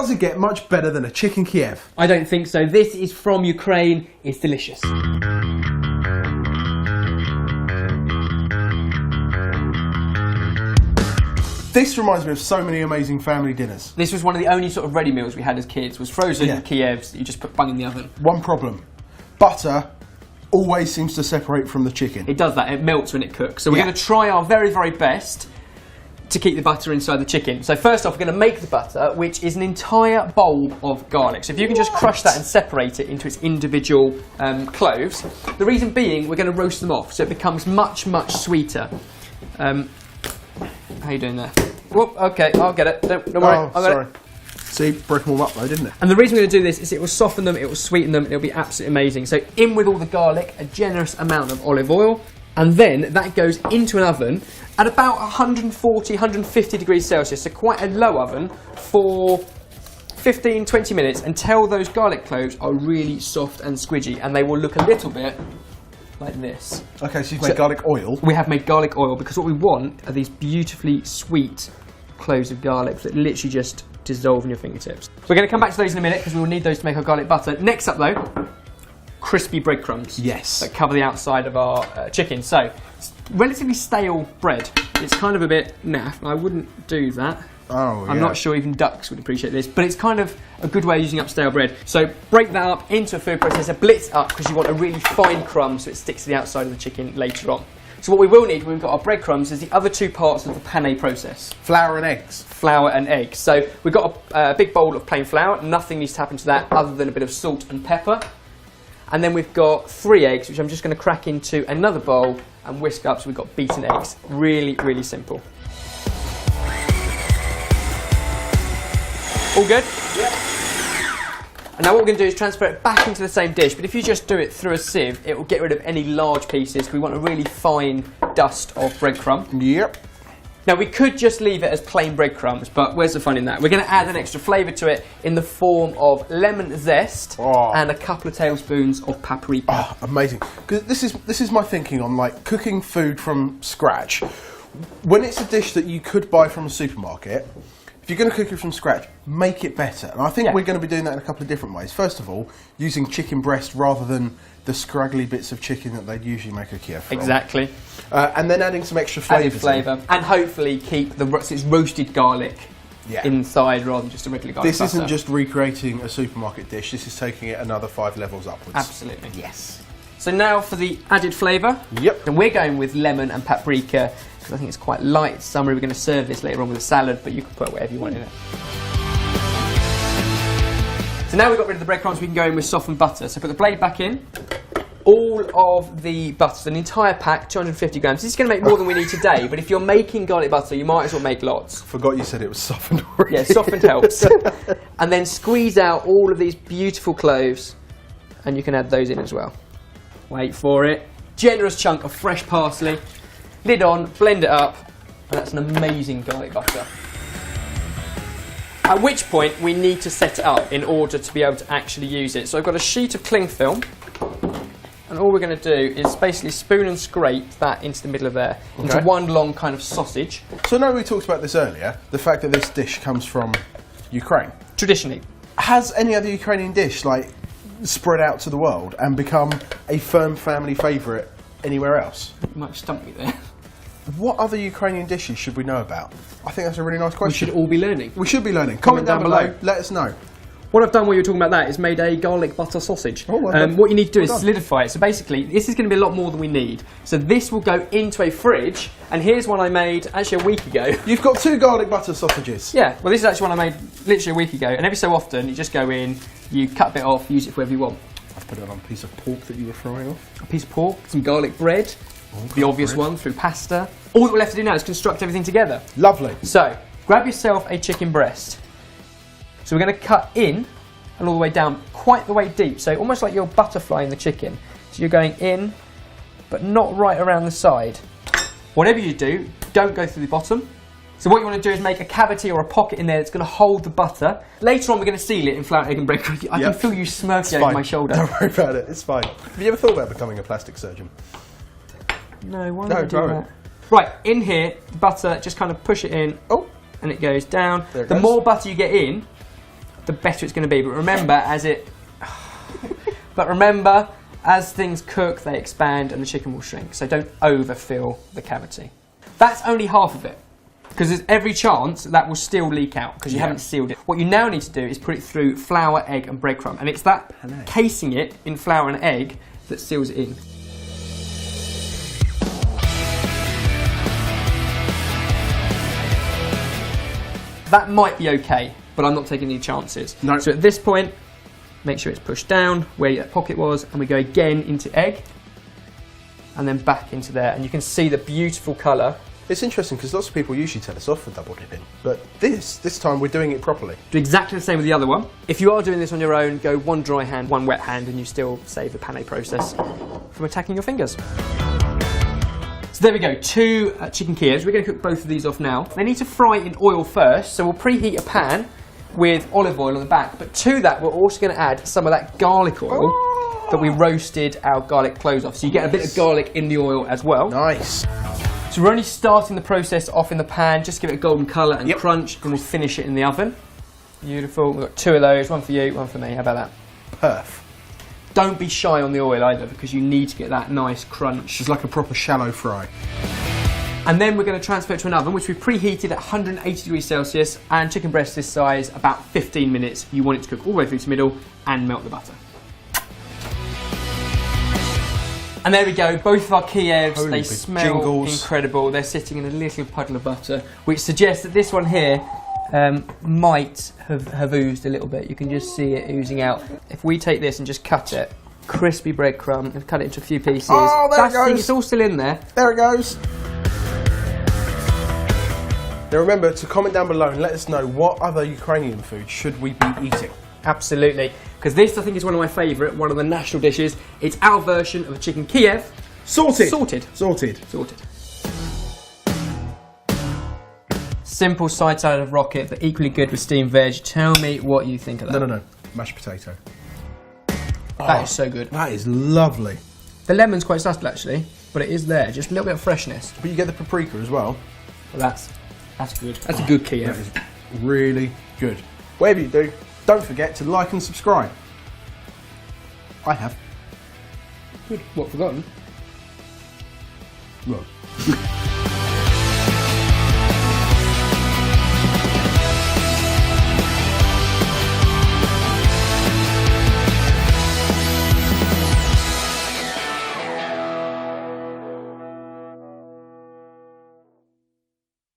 Does it get much better than a chicken Kiev? I don't think so. This is from Ukraine. It's delicious. This reminds me of so many amazing family dinners. This was one of the only sort of ready meals we had as kids, was frozen Kievs that you just put bung in the oven. One problem. Butter always seems to separate from the chicken. It does that. It melts when it cooks. So we're going to try our very, very best to keep the butter inside the chicken. So first off, we're going to make the butter, which is an entire bowl of garlic. So if you can just crush that and separate it into its individual cloves. The reason being, we're going to roast them off, so it becomes much, much sweeter. How are you doing there? Whoop, okay, I'll get it. Don't worry. Oh, sorry. See, broke them all up though, didn't it? And the reason we're going to do this is it will soften them, it will sweeten them, it'll be absolutely amazing. So in with all the garlic, a generous amount of olive oil, and then that goes into an oven at about 140, 150 degrees Celsius, so quite a low oven, for 15, 20 minutes until those garlic cloves are really soft and squidgy, and they will look a little bit like this. Okay, so you've made garlic oil. We have made garlic oil because what we want are these beautifully sweet cloves of garlic that literally just dissolve in your fingertips. We're going to come back to those in a minute because we will need those to make our garlic butter. Next up though, crispy breadcrumbs. Yes. That cover the outside of our chicken. So, it's relatively stale bread. It's kind of a bit naff. I wouldn't do that. Oh, I'm not sure even ducks would appreciate this, but it's kind of a good way of using up stale bread. So break that up into a food processor, blitz up because you want a really fine crumb so it sticks to the outside of the chicken later on. So what we will need when we've got our breadcrumbs is the other two parts of the pané process. Flour and eggs. Flour and eggs. So we've got a big bowl of plain flour. Nothing needs to happen to that other than a bit of salt and pepper. And then we've got 3 eggs, which I'm just going to crack into another bowl and whisk up so we've got beaten eggs. Really, really simple. All good? Yeah. And now what we're going to do is transfer it back into the same dish, but if you just do it through a sieve, it will get rid of any large pieces, because we want a really fine dust of breadcrumb. Yep. Now we could just leave it as plain breadcrumbs, but where's the fun in that? We're going to add an extra flavour to it in the form of lemon zest and a couple of tablespoons of paprika. Oh, amazing. Because this is my thinking on like cooking food from scratch. When it's a dish that you could buy from a supermarket, if you're going to cook it from scratch, make it better. And I think we're going to be doing that in a couple of different ways. First of all, using chicken breast rather than the scraggly bits of chicken that they'd usually make a Kiev from. Exactly. And then adding some extra flavour. And hopefully keep it's roasted garlic inside rather than just a regular garlic This butter. isn't just recreating a supermarket dish, this is taking it another 5 levels upwards. Absolutely. Yes. So now for the added flavour. Yep. And we're going with lemon and paprika because I think it's quite light. It's summery. We're going to serve this later on with a salad, but you can put whatever you want in it. So now we've got rid of the breadcrumbs, we can go in with softened butter. So put the blade back in. All of the butter, an entire pack, 250 grams. This is going to make more than we need today, but if you're making garlic butter, you might as well make lots. Forgot you said it was softened already. Yeah, softened helps. And then squeeze out all of these beautiful cloves, and you can add those in as well. Wait for it. Generous chunk of fresh parsley. Lid on, blend it up, and that's an amazing garlic butter. At which point we need to set it up in order to be able to actually use it. So I've got a sheet of cling film, and all we're going to do is basically spoon and scrape that into the middle of there, into one long kind of sausage. So I know we talked about this earlier, the fact that this dish comes from Ukraine. Traditionally. Has any other Ukrainian dish spread out to the world and become a firm family favourite anywhere else? You might stump me there. What other Ukrainian dishes should we know about? I think that's a really nice question. We should all be learning. We should be learning. Comment down below. Let us know. What I've done while you're talking about that is made a garlic butter sausage. What you need to do is solidify it. So basically, this is going to be a lot more than we need. So this will go into a fridge, and here's one I made actually a week ago. You've got 2 garlic butter sausages. Yeah, well this is actually one I made literally a week ago, and every so often you just go in, you cut a bit off, use it for whatever you want. I've put it on a piece of pork that you were frying off. A piece of pork, some garlic bread, the obvious one through pasta. All that we're left to do now is construct everything together. Lovely. So, grab yourself a chicken breast. So we're going to cut in and all the way down, quite the way deep, so almost like you're butterflying the chicken. So you're going in, but not right around the side. Whatever you do, don't go through the bottom. So what you want to do is make a cavity or a pocket in there that's going to hold the butter. Later on we're going to seal it in flour, egg and bread. I can feel you smirking over my shoulder. Don't worry about it, it's fine. Have you ever thought about becoming a plastic surgeon? No, why would I do that? Right, in here, butter, just kind of push it in. Oh, and it goes down. The more butter you get in, the better it's going to be. But remember, as things cook, they expand and the chicken will shrink. So don't overfill the cavity. That's only half of it, because there's every chance that will still leak out because you haven't sealed it. What you now need to do is put it through flour, egg and breadcrumb, and it's that casing it in flour and egg that seals it in. That might be okay, but I'm not taking any chances. No. So at this point, make sure it's pushed down where that pocket was, and we go again into egg, and then back into there, and you can see the beautiful colour. It's interesting because lots of people usually tell us off for double dipping, but this time we're doing it properly. Do exactly the same with the other one. If you are doing this on your own, go one dry hand, one wet hand, and you still save the pané process from attacking your fingers. So there we go, 2 chicken Kievs. We're going to cook both of these off now. They need to fry in oil first, so we'll preheat a pan with olive oil on the back, but to that we're also going to add some of that garlic oil that we roasted our garlic cloves off. So you get a bit of garlic in the oil as well. Nice. So we're only starting the process off in the pan, just give it a golden colour and crunch, and we'll finish it in the oven. Beautiful. We've got 2 of those, one for you, one for me. How about that? Perf. Don't be shy on the oil either, because you need to get that nice crunch. It's like a proper shallow fry. And then we're going to transfer it to an oven which we've preheated at 180 degrees Celsius, and chicken breast this size, about 15 minutes. You want it to cook all the way through to the middle and melt the butter. And there we go, both of our Kievs, Holy they smell jingles. Incredible. They're sitting in a little puddle of butter, which suggests that this one here might have oozed a little bit. You can just see it oozing out. If we take this and just cut it, crispy breadcrumb, and cut it into a few pieces. Oh, there it goes. It's all still in there. There it goes. Now remember to comment down below and let us know what other Ukrainian food should we be eating. Absolutely, because this I think is one of my favourite, one of the national dishes. It's our version of a chicken Kiev. Sorted. Sorted. Sorted. Sorted. Simple side salad of rocket, but equally good with steamed veg. Tell me what you think of that. No. Mashed potato. That is so good. That is lovely. The lemon's quite subtle actually, but it is there. Just a little bit of freshness. But you get the paprika as well. Well, that's good. That's a good Kiev. That is really good. Whatever you do, don't forget to like and subscribe. I have. Good. What, forgotten? Well.